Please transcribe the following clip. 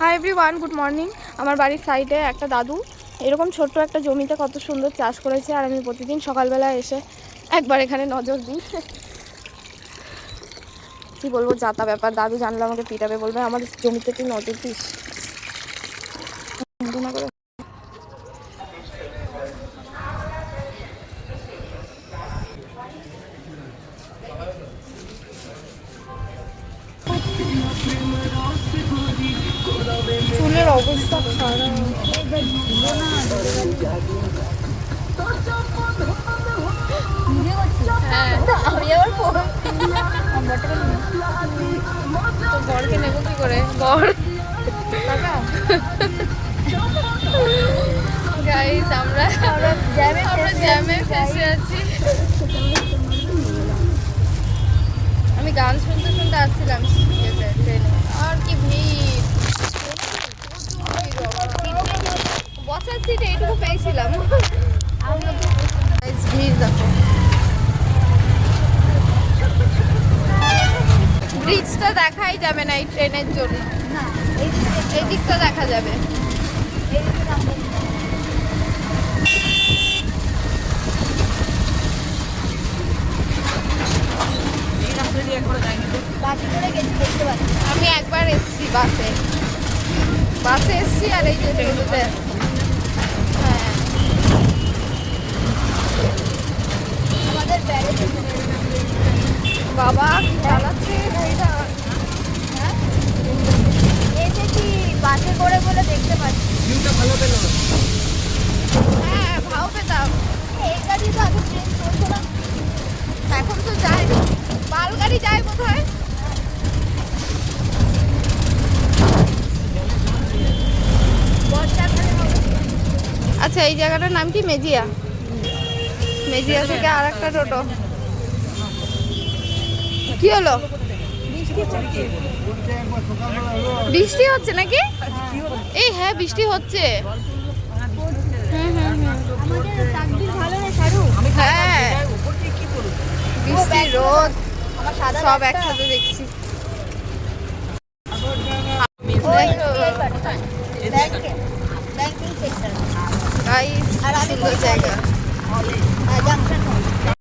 Hi everyone, good morning. আমার বাড়ির সাইডে একটা দাদু এরকম ছোট্ট একটা জমিতে কত সুন্দর চাষ করেছে, আর আমি প্রতিদিন সকালবেলা এসে একবার এখানে নজর দিই। কি বলবো, যাতা ব্যাপার। দাদু জানলে আমাকে পিটাবে, বলবে আমার জমিতে তুই নজর দিস। চুলের অবস্থা খারাপ। বরকে নেবো কি করে? বর গাইস, আমরা জ্যামে ফেসে আছি। আমি গান শুনতে শুনতে আসছিলাম ট্রেনে, আর কি ভিড়! বসার সিটে এইটুকু পেয়েছিলাম। ভিড় দেখো। ব্রিজটা দেখাই যাবে না এই ট্রেনের জন্য। এই দিকটা দেখা যাবে। আমি একবার এসছি বাসে এসছি, আর এই যে ট্রেনতে। হ্যাঁ, আমাদের বাবা চালাচ্ছে গাড়িটা। এসেছি বাসে করে বলে দেখতে পাচ্ছি। হ্যাঁ, ভাও পেতাম। এই গাড়ি তো আগে ট্রেন চলতো না, এখন তো যায়, মাল গাড়ি যায় বোধ হয়। আচ্ছা, এই জায়গাটার নাম কি? মেজিয়া থেকে আর একটা টোটো। কি হলো? বৃষ্টি হচ্ছে নাকি? এই হ্যাঁ, বৃষ্টি হচ্ছে। হ্যাঁ, বৃষ্টি রোদ সব একসাথে দেখছি। সুন্দর জায়গা।